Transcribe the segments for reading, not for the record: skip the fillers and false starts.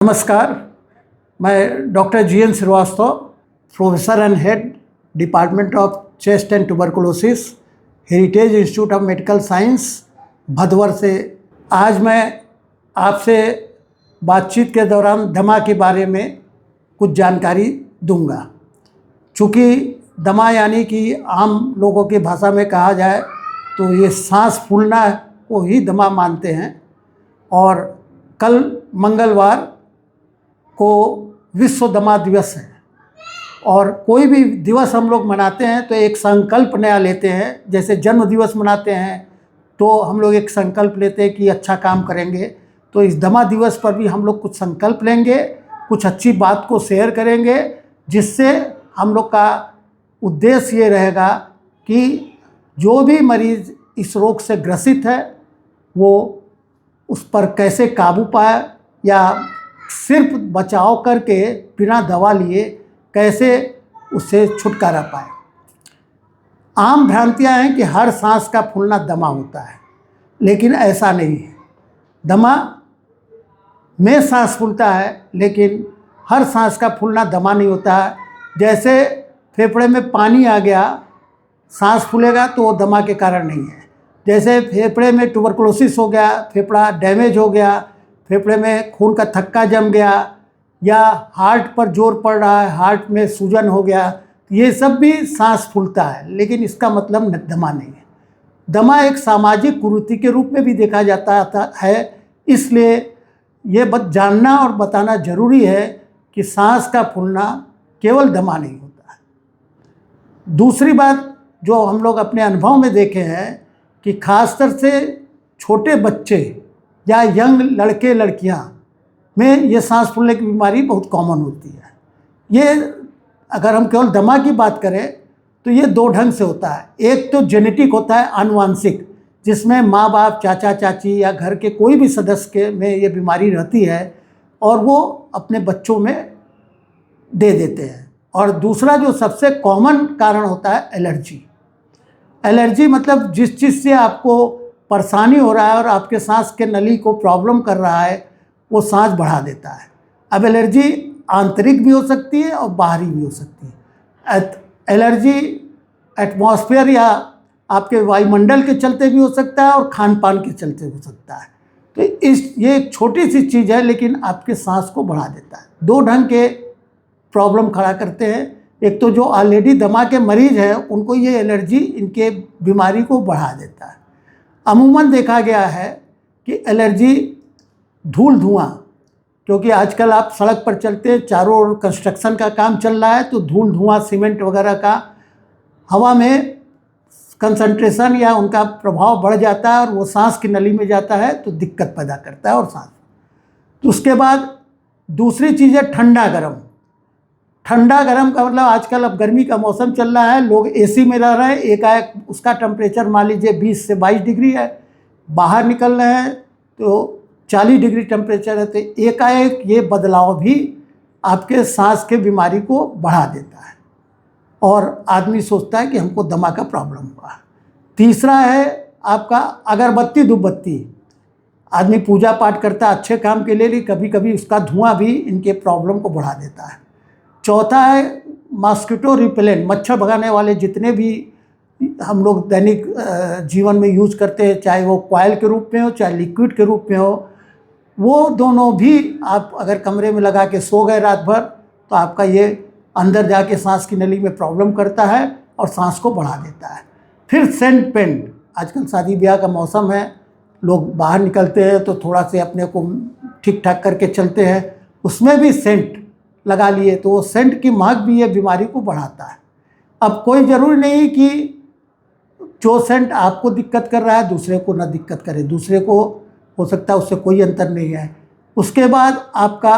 नमस्कार, मैं doctor GN Srivastava, professor and head department of chest and tuberculosis, heritage institute of medical science, Bhadwar से। आज मैं आपसे बातचीत के दौरान दमा के बारे में कुछ जानकारी दूंगा। चूँकि दमा यानी कि आम लोगों की भाषा में कहा जाए तो ये सांस फूलना को ही दमा मानते हैं। और कल मंगलवार को विश्व दमा दिवस है। और कोई भी दिवस हम लोग मनाते हैं तो एक संकल्प नया लेते हैं। जैसे जन्म दिवस मनाते हैं तो हम लोग एक संकल्प लेते हैं कि अच्छा काम करेंगे। तो इस दमा दिवस पर भी हम लोग कुछ संकल्प लेंगे, कुछ अच्छी बात को शेयर करेंगे, जिससे हम लोग का उद्देश्य ये रहेगा कि जो भी मरीज़ इस रोग से ग्रसित है वो उस पर कैसे काबू पाए, या सिर्फ बचाव करके बिना दवा लिए कैसे उससे छुटकारा पाए। आम भ्रांतियाँ हैं कि हर सांस का फूलना दमा होता है, लेकिन ऐसा नहीं है। दमा में सांस फूलता है, लेकिन हर सांस का फूलना दमा नहीं होता है। जैसे फेफड़े में पानी आ गया, सांस फूलेगा तो वो दमा के कारण नहीं है। जैसे फेफड़े में ट्यूबरकुलोसिस हो गया, फेफड़ा डैमेज हो गया, फेफड़े में खून का थक्का जम गया, या हार्ट पर जोर पड़ रहा है, हार्ट में सूजन हो गया, ये सब भी सांस फूलता है, लेकिन इसका मतलब दमा नहीं है। दमा एक सामाजिक कुरीति के रूप में भी देखा जाता है। इसलिए ये जानना और बताना जरूरी है कि सांस का फूलना केवल दमा नहीं होता है। दूसरी बात जो हम लोग अपने अनुभव में देखे हैं कि खासतर से छोटे बच्चे या यंग लड़के लड़कियां में ये सांस फूलने की बीमारी बहुत कॉमन होती है। ये अगर हम केवल दमा की बात करें तो ये दो ढंग से होता है। एक तो जेनेटिक होता है, आनुवांशिक, जिसमें माँ बाप, चाचा चाची या घर के कोई भी सदस्य के में ये बीमारी रहती है और वो अपने बच्चों में दे देते हैं। और दूसरा जो सबसे कॉमन कारण होता है एलर्जी। एलर्जी मतलब जिस चीज़ से आपको परेशानी हो रहा है और आपके सांस के नली को प्रॉब्लम कर रहा है, वो सांस बढ़ा देता है। अब एलर्जी आंतरिक भी हो सकती है और बाहरी भी हो सकती है। एलर्जी एटमॉस्फेयर या आपके वायुमंडल के चलते भी हो सकता है और खान पान के चलते हो सकता है। तो ये एक छोटी सी चीज़ है, लेकिन आपके सांस को बढ़ा देता है। दो ढंग के प्रॉब्लम खड़ा करते हैं। एक तो जो ऑलरेडी दमा के मरीज हैं उनको ये एलर्जी इनके बीमारी को बढ़ा देता है। अमूमन देखा गया है कि एलर्जी धूल धुआं, क्योंकि आजकल आप सड़क पर चलते हैं, चारों ओर कंस्ट्रक्शन का काम चल रहा है, तो धूल धुआं, सीमेंट वगैरह का हवा में कंसंट्रेशन या उनका प्रभाव बढ़ जाता है और वो सांस की नली में जाता है तो दिक्कत पैदा करता है और सांस। तो उसके बाद दूसरी चीज़ है ठंडा गर्म। ठंडा गर्म का मतलब आजकल अब गर्मी का मौसम चल रहा है, लोग एसी में रह रहे हैं, एकाएक उसका टेम्परेचर मान लीजिए 20 से 22 डिग्री है, बाहर निकल रहे हैं तो 40 डिग्री टेम्परेचर है। तो एकाएक ये बदलाव भी आपके सांस के बीमारी को बढ़ा देता है और आदमी सोचता है कि हमको दमा का प्रॉब्लम हुआ। तीसरा है आपका अगरबत्ती धूपबत्ती। आदमी पूजा पाठ करता है अच्छे काम के लिए, कभी कभी उसका धुआं भी इनके प्रॉब्लम को बढ़ा देता है। चौथा है मॉस्किटो रिपेलेंट, मच्छर भगाने वाले जितने भी हम लोग दैनिक जीवन में यूज करते हैं, चाहे वो कॉइल के रूप में हो चाहे लिक्विड के रूप में हो, वो दोनों भी आप अगर कमरे में लगा के सो गए रात भर तो आपका ये अंदर जाके सांस की नली में प्रॉब्लम करता है और सांस को बढ़ा देता है। फिर सेंट पेंट, आजकल शादी ब्याह का मौसम है, लोग बाहर निकलते हैं तो थोड़ा से अपने को ठीक ठाक करके चलते हैं, उसमें भी सेंट लगा लिए तो वो सेंट की महक भी ये बीमारी को बढ़ाता है। अब कोई ज़रूरी नहीं कि जो सेंट आपको दिक्कत कर रहा है दूसरे को ना दिक्कत करे, दूसरे को हो सकता है उससे कोई अंतर नहीं है। उसके बाद आपका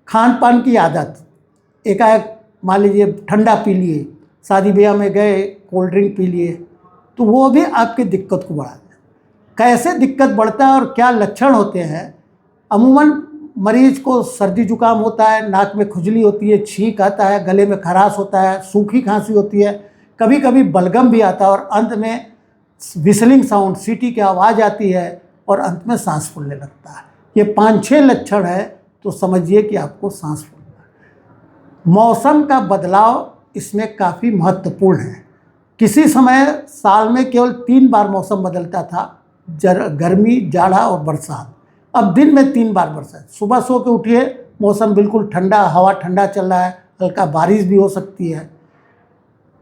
खान पान की आदत, एकाएक मान लीजिए ठंडा पी लिए, शादी ब्याह में गए कोल्ड ड्रिंक पी लिए, तो वो भी आपकी दिक्कत को बढ़ा दें। कैसे दिक्कत बढ़ता है और क्या लक्षण होते हैं? अमूमन मरीज को सर्दी जुकाम होता है, नाक में खुजली होती है, छींक आता है, गले में खराश होता है, सूखी खांसी होती है, कभी कभी बलगम भी आता है और अंत में विसलिंग साउंड, सीटी की आवाज़ आती है और अंत में सांस फूलने लगता है। ये 5-6 लक्षण है तो समझिए कि आपको सांस फूलना है। मौसम का बदलाव इसमें काफ़ी महत्वपूर्ण है। किसी समय साल में केवल 3 बार मौसम बदलता था, गर्मी, जाड़ा और बरसात। अब दिन में 3 बार बरसात। सुबह सो के उठिए, मौसम बिल्कुल ठंडा, हवा ठंडा चल रहा है, हल्का बारिश भी हो सकती है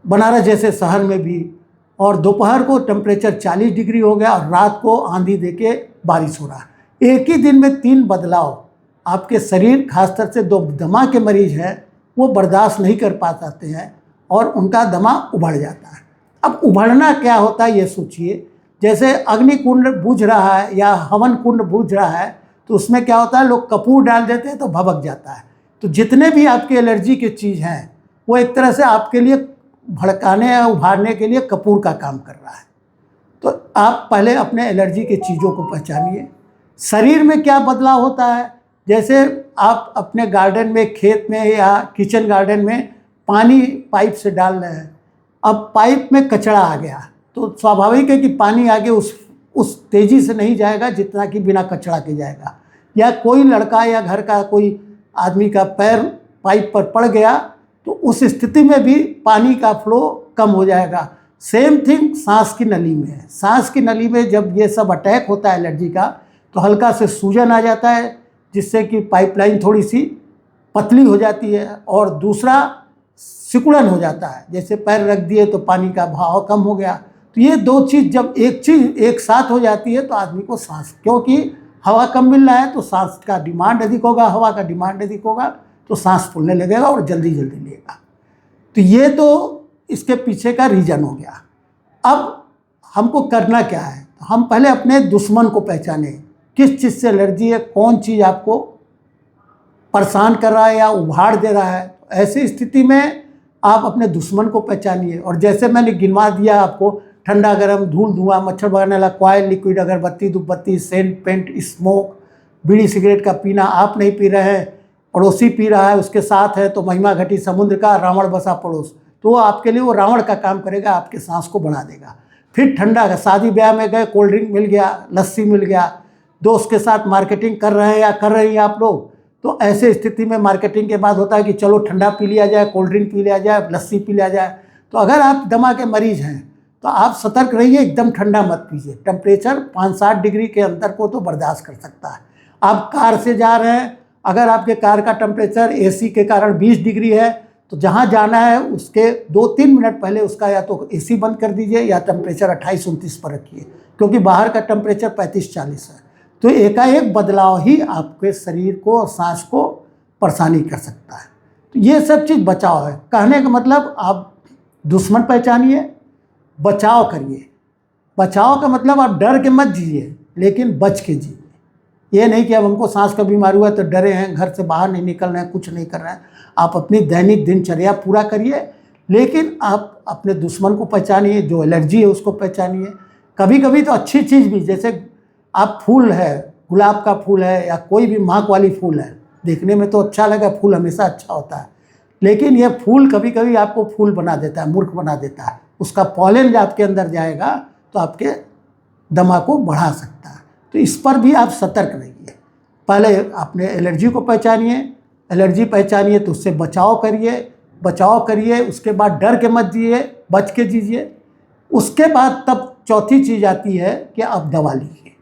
बनारस जैसे शहर में भी। और दोपहर को टेम्परेचर 40 डिग्री हो गया और रात को आंधी देके बारिश हो रहा है। एक ही दिन में 3 बदलाव आपके शरीर, खासतौर से जो दमा के मरीज हैं वो बर्दाश्त नहीं कर पाते हैं और उनका दमा उभड़ जाता है। अब उभड़ना क्या होता है ये सोचिए। जैसे अग्नि कुंड बुझ रहा है या हवन कुंड बुझ रहा है तो उसमें क्या होता है, लोग कपूर डाल देते हैं तो भभक जाता है। तो जितने भी आपके एलर्जी के चीज़ हैं वो एक तरह से आपके लिए भड़काने या उभारने के लिए कपूर का काम कर रहा है। तो आप पहले अपने एलर्जी के चीज़ों को पहचानिए। शरीर में क्या बदलाव होता है, जैसे आप अपने गार्डन में, खेत में या किचन गार्डन में पानी पाइप से डाल रहे हैं। अब पाइप में कचरा आ गया तो स्वाभाविक है कि पानी आगे उस तेज़ी से नहीं जाएगा जितना कि बिना कचरा के जाएगा। या कोई लड़का या घर का कोई आदमी का पैर पाइप पर पड़ गया तो उस स्थिति में भी पानी का फ्लो कम हो जाएगा। सेम थिंग सांस की नली में है। सांस की नली में जब ये सब अटैक होता है एलर्जी का तो हल्का से सूजन आ जाता है जिससे कि पाइपलाइन थोड़ी सी पतली हो जाती है और दूसरा सिकुड़न हो जाता है। जैसे पैर रख दिए तो पानी का बहाव कम हो गया। तो ये दो चीज़ जब एक चीज़ एक साथ हो जाती है तो आदमी को सांस, क्योंकि हवा कम मिल रहा है तो सांस का डिमांड अधिक होगा, हवा का डिमांड अधिक होगा तो सांस फूलने लगेगा और जल्दी जल्दी लेगा। तो ये तो इसके पीछे का रीज़न हो गया। अब हमको करना क्या है, तो हम पहले अपने दुश्मन को पहचाने। किस चीज़ से एलर्जी है, कौन चीज़ आपको परेशान कर रहा है या उभाड़ दे रहा है। ऐसी स्थिति में आप अपने दुश्मन को पहचानिए। और जैसे मैंने गिनवा दिया आपको, ठंडा गर्म, धूल धुआं, मच्छर भगाने वाला कॉइल, लिक्विड अगरबत्ती, धूपबत्ती, सेंट, पेंट, स्मोक, बीड़ी सिगरेट का पीना आप नहीं पी रहे हैं, पड़ोसी पी रहा है, उसके साथ है तो महिमा घटी समुद्र का, रावण बसा पड़ोस, तो वो आपके लिए वो रावण का काम करेगा, आपके सांस को बढ़ा देगा। फिर ठंडा का, शादी ब्याह में गए, कोल्ड ड्रिंक मिल गया, लस्सी मिल गया, दोस्त के साथ मार्केटिंग कर रहे हैं या कर रही हैं आप लोग, तो ऐसे स्थिति में मार्केटिंग के बाद होता है कि चलो ठंडा पी लिया जाए, कोल्ड ड्रिंक पी लिया जाए, लस्सी पी लिया जाए। तो अगर आप दमा के मरीज हैं तो आप सतर्क रहिए, एकदम ठंडा मत पीजिए। टेम्परेचर 5-7 डिग्री के अंदर को तो बर्दाश्त कर सकता है। आप कार से जा रहे हैं, अगर आपके कार का टेम्परेचर एसी के कारण 20 डिग्री है तो जहाँ जाना है उसके 2-3 मिनट पहले उसका या तो एसी बंद कर दीजिए या टेम्परेचर 28-29 पर रखिए, क्योंकि बाहर का टेम्परेचर 35-40 है। तो एकाएक बदलाव ही आपके शरीर को और सांस को परेशानी कर सकता है। तो ये सब चीज़ बचाव है। कहने का मतलब आप दुश्मन पहचानिए, बचाव करिए। बचाव का मतलब आप डर के मत जिए, लेकिन बच के जिए। ये नहीं कि अब हमको सांस का बीमारी हुआ तो डरे हैं, घर से बाहर नहीं निकल रहे हैं, कुछ नहीं कर रहे हैं। आप अपनी दैनिक दिनचर्या पूरा करिए, लेकिन आप अपने दुश्मन को पहचानिए, जो एलर्जी है उसको पहचानिए। कभी कभी तो अच्छी चीज़ भी, जैसे आप फूल है, गुलाब का फूल है या कोई भी महक वाली फूल है, देखने में तो अच्छा लगा, फूल हमेशा अच्छा होता है, लेकिन ये फूल कभी कभी आपको फूल बना देता है, मूर्ख बना देता है। उसका पॉलन जब आपके अंदर जाएगा तो आपके दमा को बढ़ा सकता है। तो इस पर भी आप सतर्क रहिए। पहले अपने एलर्जी को पहचानिए, एलर्जी पहचानिए तो उससे बचाव करिए, उसके बाद डर के मत जिए, बच के जीजिए। उसके बाद तब चौथी चीज़ आती है कि आप दवा लीजिए।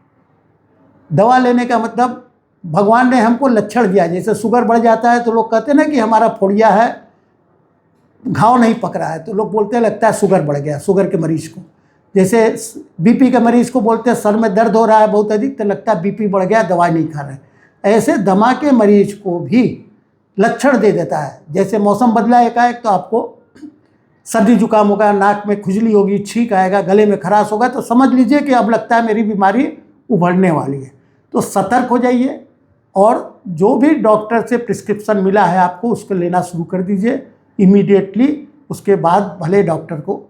दवा लेने का मतलब, भगवान ने हमको लक्षण दिया। जैसे शुगर बढ़ जाता है तो लोग कहते हैं ना कि हमारा फोड़िया है, घाव नहीं पक रहा है, तो लोग बोलते हैं लगता है शुगर बढ़ गया। शुगर के मरीज को, जैसे बीपी के मरीज को बोलते हैं सर में दर्द हो रहा है बहुत अधिक, तो लगता है बीपी बढ़ गया, दवाई नहीं खा रहे। ऐसे दमा के मरीज को भी लक्षण दे देता है। जैसे मौसम बदला एकाएक तो आपको सर्दी जुकाम होगा, नाक में खुजली होगी, छींक आएगा, गले में खराश होगा, तो समझ लीजिए कि अब लगता है मेरी बीमारी उभरने वाली है। तो सतर्क हो जाइए और जो भी डॉक्टर से प्रिस्क्रिप्शन मिला है आपको उसको लेना शुरू कर दीजिए इमीडिएटली। उसके बाद भले डॉक्टर को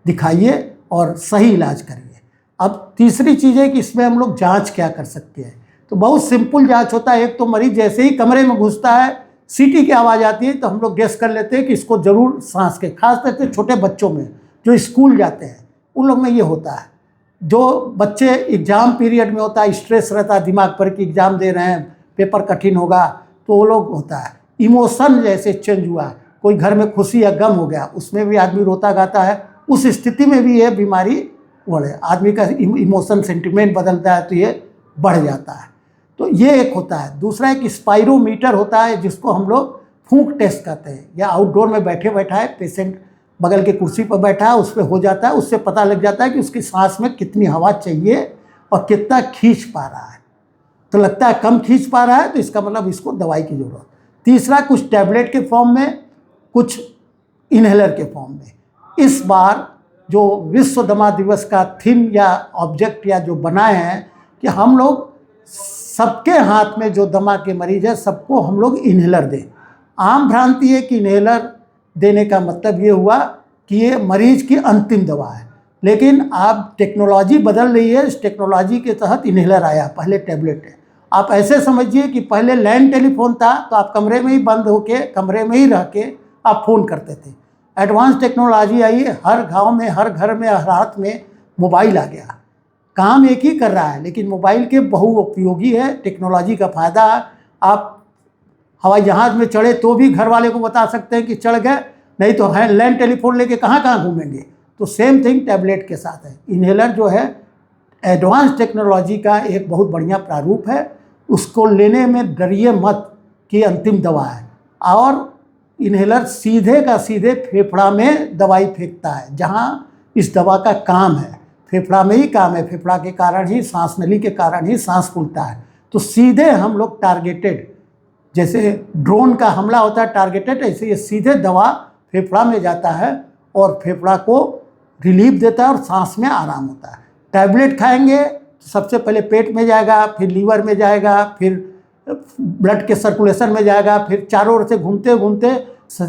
दिखाइए और सही इलाज करिए। अब तीसरी चीज़ है कि इसमें हम लोग जांच क्या कर सकते हैं। तो बहुत सिंपल जांच होता है। एक तो मरीज जैसे ही कमरे में घुसता है, सीटी की आवाज़ आती है तो हम लोग गेस कर लेते हैं कि इसको ज़रूर सांस के, खास तौर से छोटे बच्चों में जो स्कूल जाते हैं उन लोग में ये होता है। जो बच्चे एग्ज़ाम पीरियड में होता है, स्ट्रेस रहता है दिमाग पर कि एग्ज़ाम दे रहे हैं, पेपर कठिन होगा, तो वो लोग होता है। इमोशन जैसे चेंज हुआ, कोई घर में खुशी या गम हो गया, उसमें भी आदमी रोता गाता है, उस स्थिति में भी ये बीमारी बढ़े, आदमी का इमोशन सेंटिमेंट बदलता है तो ये बढ़ जाता है। तो ये एक होता है। दूसरा एक स्पाइरोमीटर होता है जिसको हम लोग फूंक टेस्ट करते हैं, या आउटडोर में बैठे बैठा है पेशेंट बगल के कुर्सी पर बैठा है, उस पर हो जाता है, उससे पता लग जाता है कि उसकी सांस में कितनी हवा चाहिए और कितना खींच पा रहा है। तो लगता है कम खींच पा रहा है तो इसका मतलब इसको दवाई की ज़रूरत। तीसरा कुछ टैबलेट के फॉर्म में, कुछ इनहेलर के फॉर्म में। इस बार जो विश्व दमा दिवस का थीम या ऑब्जेक्ट या जो बनाए हैं कि हम लोग सबके हाथ में जो दमा के मरीज है सबको हम लोग इनहेलर दें। आम भ्रांति है कि इनहेलर देने का मतलब ये हुआ कि ये मरीज की अंतिम दवा है, लेकिन अब टेक्नोलॉजी बदल रही है। इस टेक्नोलॉजी के तहत इनहेलर आया, पहले टैबलेट है। आप ऐसे समझिए कि पहले लैंड टेलीफोन था तो आप कमरे में ही बंद होके, कमरे में ही रह के आप फ़ोन करते थे। एडवांस टेक्नोलॉजी आई, हर गांव में, हर घर में, हर हाथ में मोबाइल आ गया। काम एक ही कर रहा है लेकिन मोबाइल के बहुउपयोगी है। टेक्नोलॉजी का फ़ायदा, आप हवाई जहाज़ में चढ़े तो भी घर वाले को बता सकते हैं कि चढ़ गए, नहीं तो है लैंड टेलीफोन लेके कहाँ कहाँ घूमेंगे। तो सेम थिंग टैबलेट के साथ है। इनहेलर जो है एडवांस टेक्नोलॉजी का एक बहुत बढ़िया प्रारूप है। उसको लेने में डरिए मत कि अंतिम दवा है। और इनहेलर सीधे का सीधे फेफड़ा में दवाई फेंकता है, जहाँ इस दवा का काम है। फेफड़ा में ही काम है, फेफड़ा के कारण ही, सांस नली के कारण ही सांस फूलता है। तो सीधे हम लोग टारगेटेड, जैसे ड्रोन का हमला होता है टारगेटेड, ऐसे ये सीधे दवा फेफड़ा में जाता है और फेफड़ा को रिलीफ देता है और सांस में आराम होता है। टैबलेट खाएंगे तो सबसे पहले पेट में जाएगा, फिर लीवर में जाएगा, फिर ब्लड के सर्कुलेशन में जाएगा, फिर चारों ओर से घूमते घूमते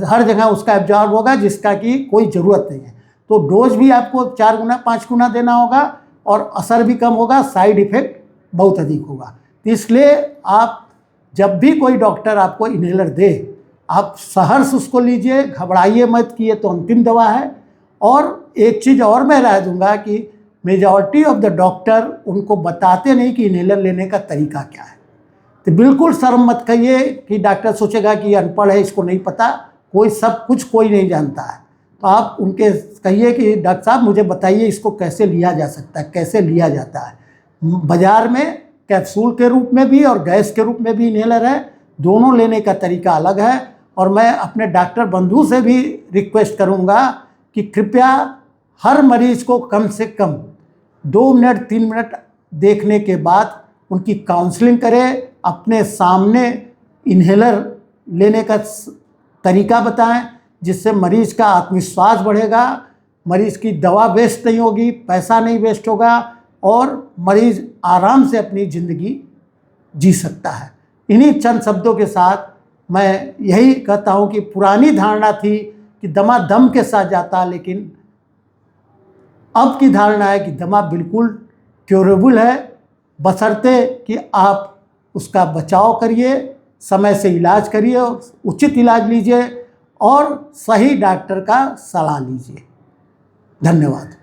हर जगह उसका एब्जॉर्ब होगा, जिसका कि कोई ज़रूरत नहीं है। तो डोज भी आपको 4 गुना 5 गुना देना होगा और असर भी कम होगा, साइड इफ़ेक्ट बहुत अधिक होगा। तो इसलिए आप जब भी कोई डॉक्टर आपको इनहेलर दे, आप सहर्ष उसको लीजिए, घबराइए मत कि ये तो अंतिम दवा है। और एक चीज़ और मैं राय दूंगा कि मेजॉरिटी ऑफ द डॉक्टर उनको बताते नहीं कि इनहेलर लेने का तरीका क्या है। तो बिल्कुल शर्म मत करिए कि डॉक्टर सोचेगा कि ये अनपढ़ है, इसको नहीं पता। कोई सब कुछ कोई नहीं जानता है। तो आप उनके कहिए कि डॉक्टर साहब मुझे बताइए इसको कैसे लिया जा सकता है, कैसे लिया जाता है। बाज़ार में कैप्सूल के रूप में भी और गैस के रूप में भी इनहेलर है, दोनों लेने का तरीका अलग है। और मैं अपने डॉक्टर बंधु से भी रिक्वेस्ट करूंगा कि कृपया हर मरीज को कम से कम 2 मिनट 3 मिनट देखने के बाद उनकी काउंसलिंग करें, अपने सामने इनहेलर लेने का तरीका बताएं, जिससे मरीज का आत्मविश्वास बढ़ेगा, मरीज की दवा वेस्ट नहीं होगी, पैसा नहीं वेस्ट होगा और मरीज आराम से अपनी ज़िंदगी जी सकता है। इन्हीं चंद शब्दों के साथ मैं यही कहता हूँ कि पुरानी धारणा थी कि दमा दम के साथ जाता, लेकिन अब की धारणा है कि दमा बिल्कुल क्योरेबल है, बशर्ते कि आप उसका बचाव करिए, समय से इलाज करिए, उचित इलाज लीजिए और सही डॉक्टर का सलाह लीजिए। धन्यवाद।